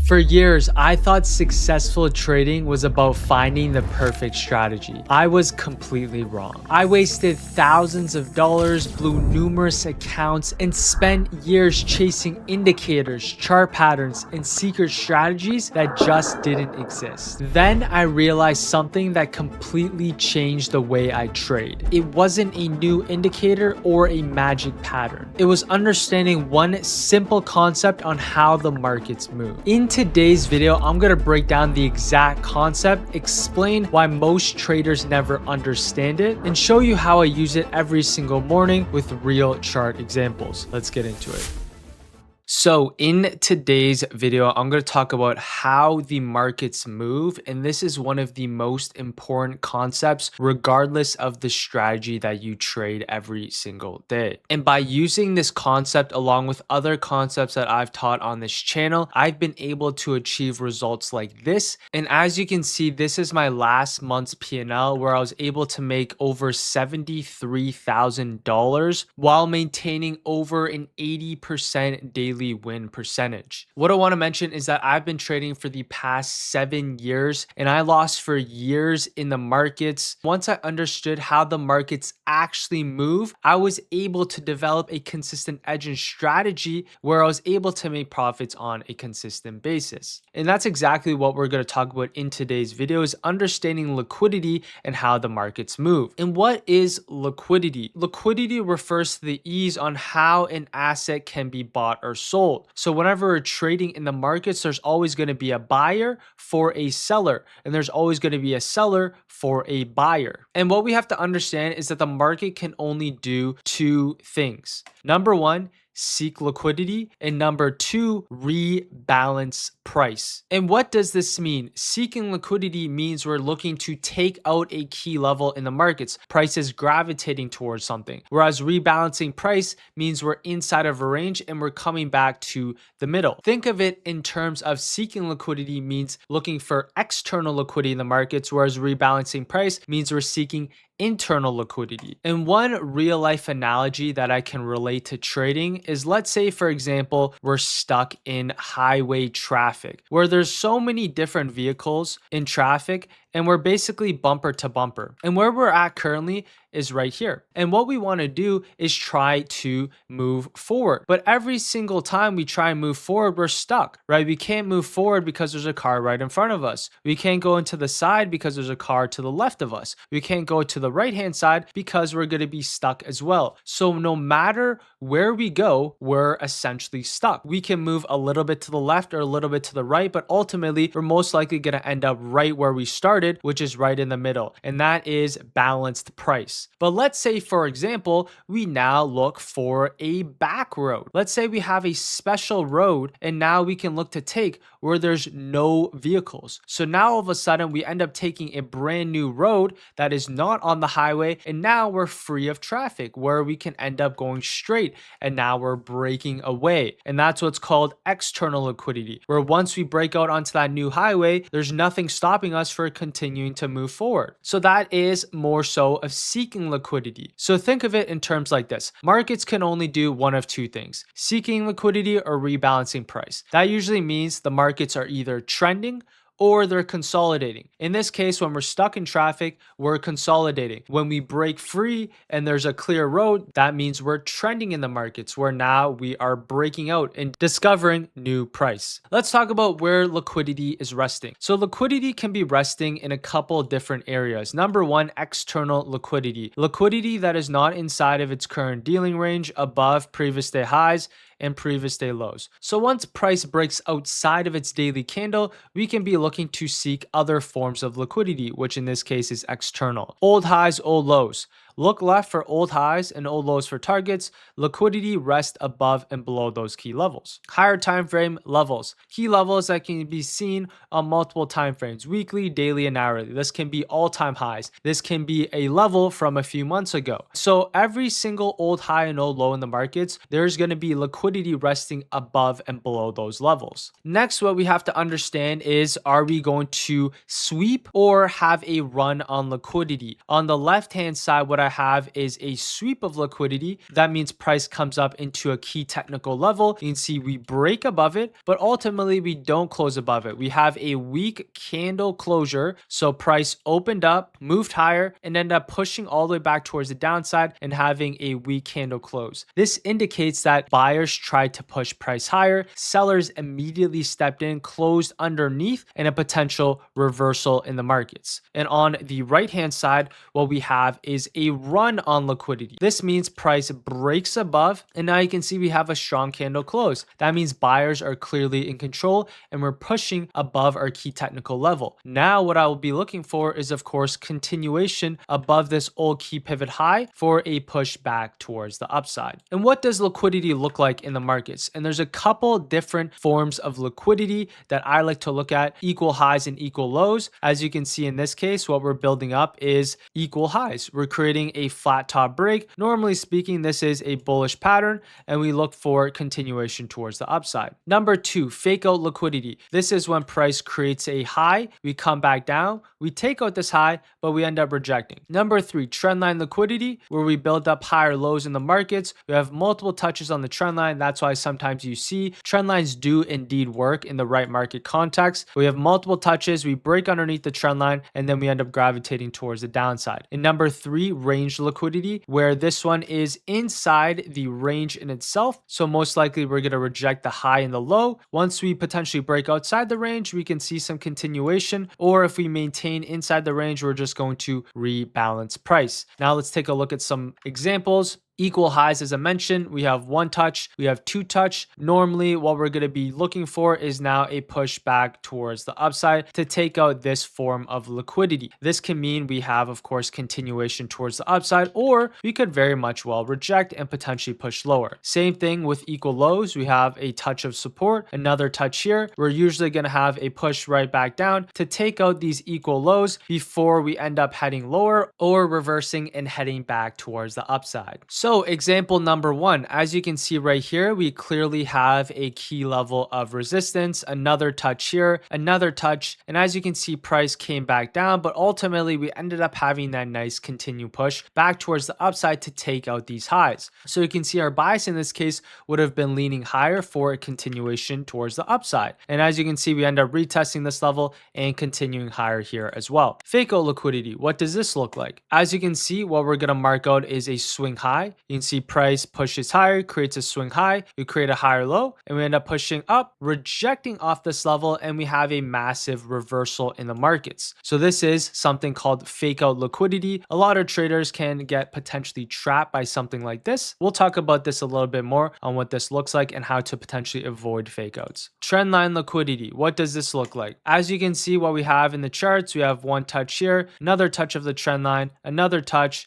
For years, I thought successful trading was about finding the perfect strategy. I was completely wrong. I wasted thousands of dollars, blew numerous accounts, and spent years chasing indicators, chart patterns, and secret strategies that just didn't exist. Then I realized something that completely changed the way I trade. It wasn't a new indicator or a magic pattern. It was understanding one simple concept on how the markets move. In today's video, I'm going to break down the exact concept, explain why most traders never understand it, and show you how I use it every single morning with real chart examples. Let's get into it. So in today's video, I'm going to talk about how the markets move, and this is one of the most important concepts regardless of the strategy that you trade every single day. And by using this concept along with other concepts that I've taught on this channel, I've been able to achieve results like this. And as you can see, this is my last month's P&L where I was able to make over $73,000 while maintaining over an 80% daily win percentage. What I want to mention is that I've been trading for the past 7 years and I lost for years in the markets. Once I understood how the markets actually move, I was able to develop a consistent edge and strategy where I was able to make profits on a consistent basis. And that's exactly what we're going to talk about in today's video, is understanding liquidity and how the markets move. And what is liquidity? Liquidity refers to the ease on how an asset can be bought or sold. So whenever we're trading in the markets, there's always going to be a buyer for a seller, and there's always going to be a seller for a buyer. And what we have to understand is that the market can only do two things. Number one, seek liquidity, and number two, rebalance price. And what does this mean? Seeking liquidity means we're looking to take out a key level in the markets. Price is gravitating towards something. Whereas rebalancing price means we're inside of a range and we're coming back to the middle. Think of it in terms of seeking liquidity means looking for external liquidity in the markets, whereas rebalancing price means we're seeking internal liquidity. And one real life analogy that I can relate to trading is, let's say for example, we're stuck in highway traffic where there's so many different vehicles in traffic and we're basically bumper to bumper. And where we're at currently is right here. And what we want to do is try to move forward. But every single time we try and move forward, we're stuck, right? We can't move forward because there's a car right in front of us. We can't go into the side because there's a car to the left of us. We can't go to the right-hand side because we're going to be stuck as well. So no matter where we go, we're essentially stuck. We can move a little bit to the left or a little bit to the right, but ultimately we're most likely going to end up right where we started, which is right in the middle, and that is balanced price. But let's say, for example, we now look for a back road. Let's say we have a special road and now we can look to take where there's no vehicles. So now all of a sudden we end up taking a brand new road that is not on the highway, and now we're free of traffic where we can end up going straight, and now we're breaking away. And that's what's called external liquidity, where once we break out onto that new highway, there's nothing stopping us for continuing to move forward. So that is more so of seeking liquidity. So think of it in terms like this. Markets can only do one of two things: seeking liquidity or rebalancing price. That usually means the markets are either trending or they're consolidating. In this case, when we're stuck in traffic, we're consolidating. When we break free and there's a clear road, that means we're trending in the markets, where now we are breaking out and discovering new price. Let's talk about where liquidity is resting. So liquidity can be resting in a couple different areas. Number one, external liquidity. Liquidity that is not inside of its current dealing range, above previous day highs and previous day lows. So once price breaks outside of its daily candle, we can be looking to seek other forms of liquidity, which in this case is external. Old highs, old lows. Look left for old highs and old lows for targets. Liquidity rests above and below those key levels. Higher time frame levels. Key levels that can be seen on multiple time frames: weekly, daily, and hourly. This can be all-time highs. This can be a level from a few months ago. So every single old high and old low in the markets, there's going to be liquidity resting above and below those levels. Next, what we have to understand is, are we going to sweep or have a run on liquidity? On the left-hand side, what I have is a sweep of liquidity. That means price comes up into a key technical level. You can see we break above it, but ultimately we don't close above it. We have a weak candle closure. So price opened up, moved higher, and ended up pushing all the way back towards the downside and having a weak candle close. This indicates that buyers tried to push price higher, sellers immediately stepped in, closed underneath, and a potential reversal in the markets. And on the right hand side, what we have is a run on liquidity. This means price breaks above, and now you can see we have a strong candle close. That means buyers are clearly in control and we're pushing above our key technical level. Now what I will be looking for is, of course, continuation above this old key pivot high for a push back towards the upside. And what does liquidity look like in the markets? And there's a couple different forms of liquidity that I like to look at: equal highs and equal lows. As you can see in this case, what we're building up is equal highs. We're creating a flat top break. Normally speaking, this is a bullish pattern, and we look for continuation towards the upside. Number two, fake out liquidity. This is when price creates a high, we come back down, we take out this high, but we end up rejecting. Number three, trendline liquidity, where we build up higher lows in the markets. We have multiple touches on the trend line. That's why sometimes you see trend lines do indeed work in the right market context. We have multiple touches, we break underneath the trend line, and then we end up gravitating towards the downside. And number three, range liquidity, where this one is inside the range in itself. So most likely we're going to reject the high and the low. Once we potentially break outside the range, we can see some continuation, or if we maintain inside the range, we're just going to rebalance price. Now let's take a look at some examples. Equal highs, as I mentioned, we have one touch, we have two touch. Normally what we're going to be looking for is now a push back towards the upside to take out this form of liquidity. This can mean we have, of course, continuation towards the upside, or we could very much well reject and potentially push lower. Same thing with equal lows. We have a touch of support, another touch here. We're usually going to have a push right back down to take out these equal lows before we end up heading lower or reversing and heading back towards the upside. So example number one, as you can see right here, we clearly have a key level of resistance, another touch here, another touch. And as you can see, price came back down, but ultimately we ended up having that nice continue push back towards the upside to take out these highs. So you can see our bias in this case would have been leaning higher for a continuation towards the upside. And as you can see, we end up retesting this level and continuing higher here as well. Fake out liquidity, what does this look like? As you can see, what we're going to mark out is a swing high. You can see price pushes higher, creates a swing high, we create a higher low, and we end up pushing up, rejecting off this level, and we have a massive reversal in the markets. So this is something called fake out liquidity. A lot of traders can get potentially trapped by something like this. We'll talk about this a little bit more on what this looks like and how to potentially avoid fake outs. Trendline liquidity, what does this look like? As you can see, what we have in the charts, we have one touch here, another touch of the trend line, another touch,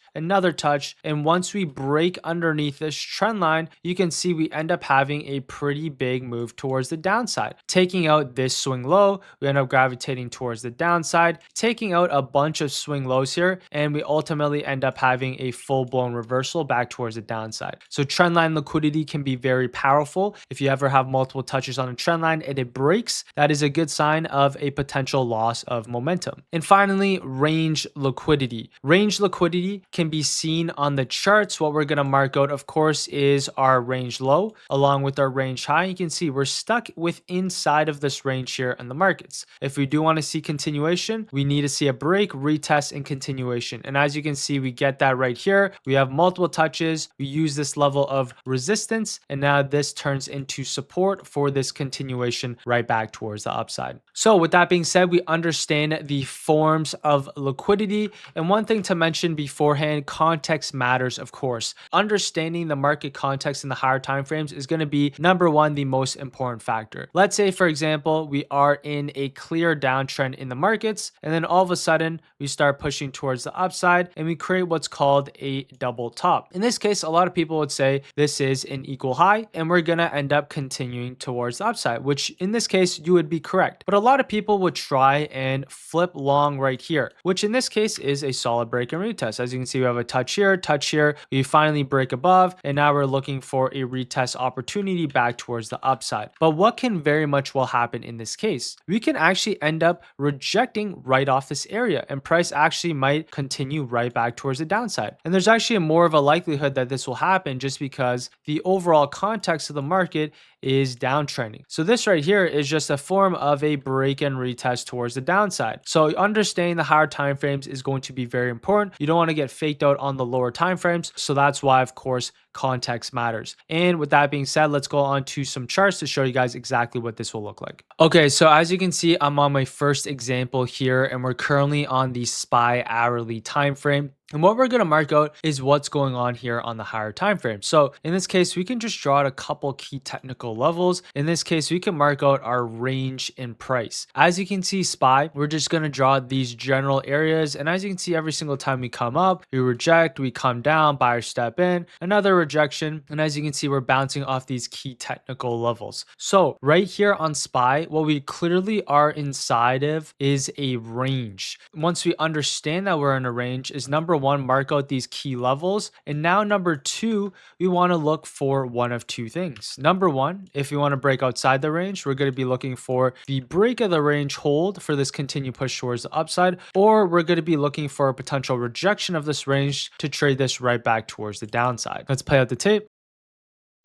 and once we break underneath this trend line, you can see we end up having a pretty big move towards the downside. Taking out this swing low, we end up gravitating towards the downside, taking out a bunch of swing lows here, and we ultimately end up having a full-blown reversal back towards the downside. So trendline liquidity can be very powerful. If you ever have multiple touches on a trend line and it breaks, that is a good sign of a potential loss of momentum. And finally, range liquidity. Range liquidity can be seen on the charts. What we're going to mark out, of course, is our range low along with our range high. You can see we're stuck with inside of this range here in the markets. If we do want to see continuation, we need to see a break, retest, and continuation. And as you can see, we get that right here. We have multiple touches. We use this level of resistance, and now this turns into support for this continuation right back towards the upside. So with that being said, we understand the forms of liquidity. And one thing to mention beforehand, context matters, of course. Understanding the market context in the higher time frames is going to be number one, the most important factor. Let's say, for example, we are in a clear downtrend in the markets, and then all of a sudden we start pushing towards the upside and we create what's called a double top. In this case, a lot of people would say this is an equal high and we're going to end up continuing towards the upside, which in this case you would be correct. But a lot of people would try and flip long right here, which in this case is a solid break and retest. As you can see, we have a touch here, we find finally break above, and now we're looking for a retest opportunity back towards the upside. But what can very much well happen in this case? We can actually end up rejecting right off this area, and price actually might continue right back towards the downside. And there's actually more of a likelihood that this will happen just because the overall context of the market is downtrending. So this right here is just a form of a break and retest towards the downside. So understanding the higher time frames is going to be very important. You don't want to get faked out on the lower time frames. So that's why, of course, context matters. And with that being said, let's go on to some charts to show you guys exactly what this will look like. Okay, so as you can see, I'm on my first example here, and we're currently on the SPY hourly time frame. And what we're going to mark out is what's going on here on the higher time frame. So in this case, we can just draw out a couple key technical levels. In this case, we can mark out our range in price. As you can see, SPY, we're just going to draw these general areas. And as you can see, every single time we come up, we reject, we come down, buyer step in, another rejection. And as you can see, we're bouncing off these key technical levels. So right here on SPY, what we clearly are inside of is a range. Once we understand that we're in a range, is number one, mark out these key levels. And now number two, we want to look for one of two things. Number one, if we want to break outside the range, we're going to be looking for the break of the range hold for this continued push towards the upside, or we're going to be looking for a potential rejection of this range to trade this right back towards the downside. Let's play out the tape.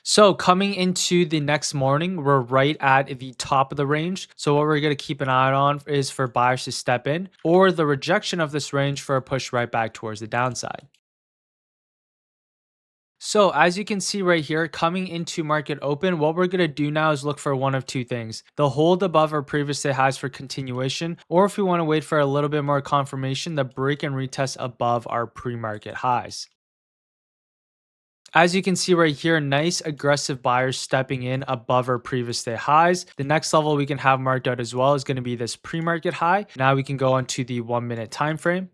So coming into the next morning, we're right at the top of the range. So what we're going to keep an eye on is for buyers to step in, or the rejection of this range for a push right back towards the downside. So as you can see right here, coming into market open, what we're going to do now is look for one of two things: the hold above our previous day highs for continuation, or if we want to wait for a little bit more confirmation, the break and retest above our pre-market highs. As you can see right here, nice aggressive buyers stepping in above our previous day highs. The next level we can have marked out as well is going to be this pre-market high. Now we can go on to the 1 minute time frame.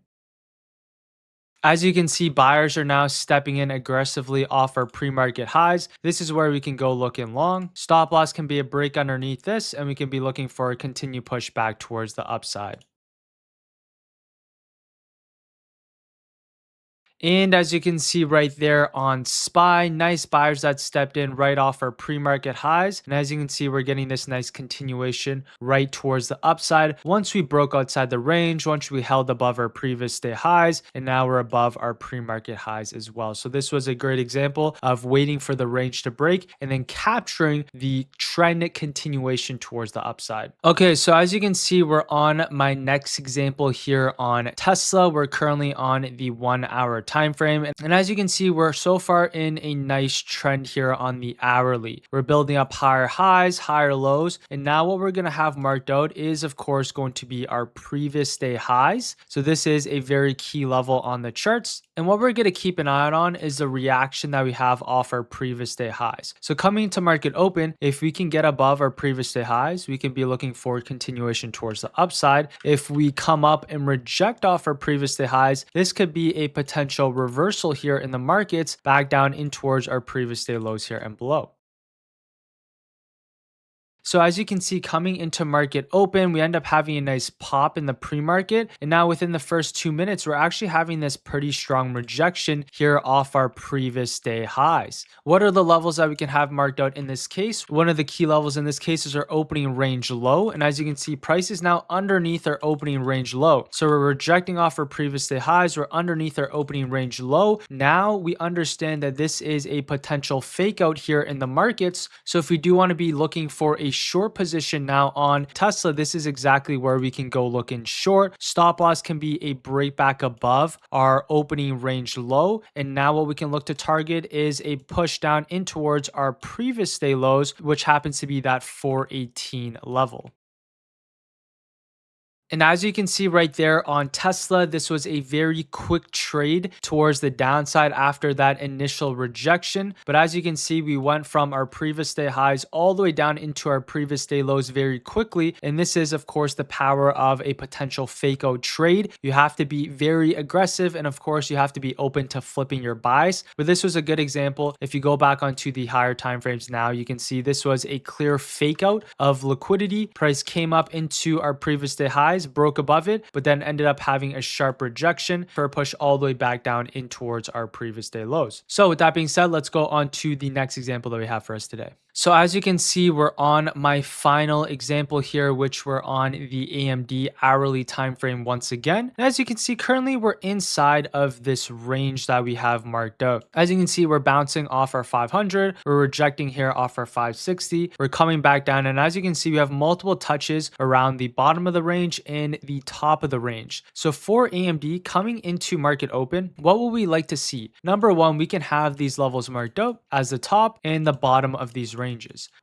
As you can see, buyers are now stepping in aggressively off our pre-market highs. This is where we can go looking long. Stop loss can be a break underneath this, and we can be looking for a continued push back towards the upside. And as you can see right there on SPY, nice buyers that stepped in right off our pre-market highs. And as you can see, we're getting this nice continuation right towards the upside. Once we broke outside the range, once we held above our previous day highs, and now we're above our pre-market highs as well. So this was a great example of waiting for the range to break and then capturing the trend continuation towards the upside. Okay, so as you can see, we're on my next example here on Tesla. We're currently on the 1 hour time frame, and as you can see, we're so far in a nice trend here on the hourly. We're building up higher highs, higher lows, and now what we're going to have marked out is of course going to be our previous day highs. So this is a very key level on the charts, and what we're going to keep an eye on is the reaction that we have off our previous day highs. So coming to market open, if we can get above our previous day highs, we can be looking for continuation towards the upside. If we come up and reject off our previous day highs, this could be a potential reversal here in the markets back down in towards our previous day lows here and below. So as you can see, coming into market open, we end up having a nice pop in the pre-market. And now within the first 2 minutes, we're actually having this pretty strong rejection here off our previous day highs. What are the levels that we can have marked out in this case? One of the key levels in this case is our opening range low. And as you can see, price is now underneath our opening range low. So we're rejecting off our previous day highs. We're underneath our opening range low. Now we understand that this is a potential fake out here in the markets. So if we do want to be looking for a short position now on Tesla, this is exactly where we can go look in short. Stop loss can be a break back above our opening range low. And now what we can look to target is a push down in towards our previous day lows, which happens to be that 418 level. And as you can see right there on Tesla, this was a very quick trade towards the downside after that initial rejection. But as you can see, we went from our previous day highs all the way down into our previous day lows very quickly. And this is, of course, the power of a potential fake out trade. You have to be very aggressive. And of course, you have to be open to flipping your buys. But this was a good example. If you go back onto the higher time frames now, you can see this was a clear fake out of liquidity. Price came up into our previous day highs. highs, broke above it, but then ended up having a sharp rejection for a push all the way back down in towards our previous day lows. So with that being said, let's go on to the next example that we have for us today. So as you can see, we're on my final example here, which we're on the AMD hourly time frame once again. And as you can see, currently we're inside of this range that we have marked out. As you can see, we're bouncing off our 500, we're rejecting here off our 560, we're coming back down. And as you can see, we have multiple touches around the bottom of the range and the top of the range. So for AMD coming into market open, what will we like to see? Number one, we can have these levels marked out as the top and the bottom of these ranges.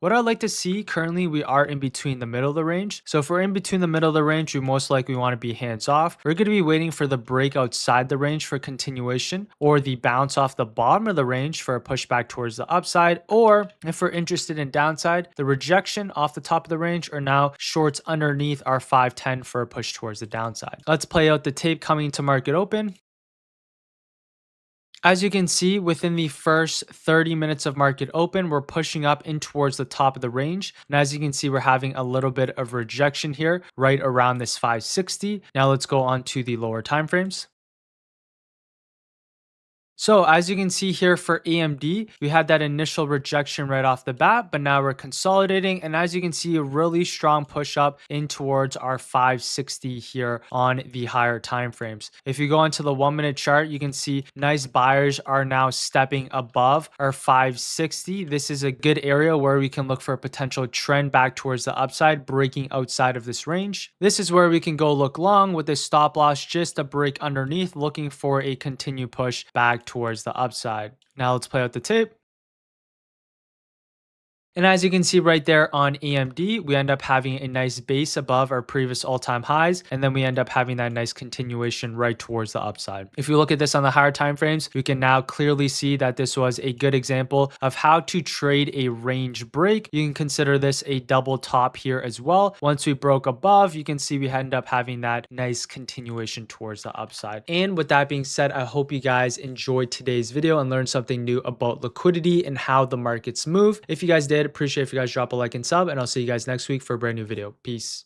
What I'd like to see, currently we are in between the middle of the range. So if we're in between the middle of the range, we most likely want to be hands off. We're going to be waiting for the break outside the range for continuation, or the bounce off the bottom of the range for a pushback towards the upside, or if we're interested in downside, the rejection off the top of the range, or now shorts underneath our 510 for a push towards the downside. Let's play out the tape coming to market open. As you can see, within the first 30 minutes of market open, we're pushing up in towards the top of the range. And as you can see, we're having a little bit of rejection here right around this 560. Now let's go on to the lower time frames. So as you can see here for AMD, we had that initial rejection right off the bat, but now we're consolidating. And as you can see, a really strong push up in towards our 560 here on the higher time frames. If you go into the 1 minute chart, you can see nice buyers are now stepping above our 560. This is a good area where we can look for a potential trend back towards the upside, breaking outside of this range. This is where we can go look long with a stop loss, just a break underneath, looking for a continued push back towards the upside. Now let's play out the tape. And as you can see right there on AMD, we end up having a nice base above our previous all-time highs, and then we end up having that nice continuation right towards the upside. If you look at this on the higher time frames, we can now clearly see that this was a good example of how to trade a range break. You can consider this a double top here as well. Once we broke above, you can see we end up having that nice continuation towards the upside. And with that being said, I hope you guys enjoyed today's video and learned something new about liquidity and how the markets move. If you guys did, appreciate if you guys drop a like and sub, and I'll see you guys next week for a brand new video. Peace.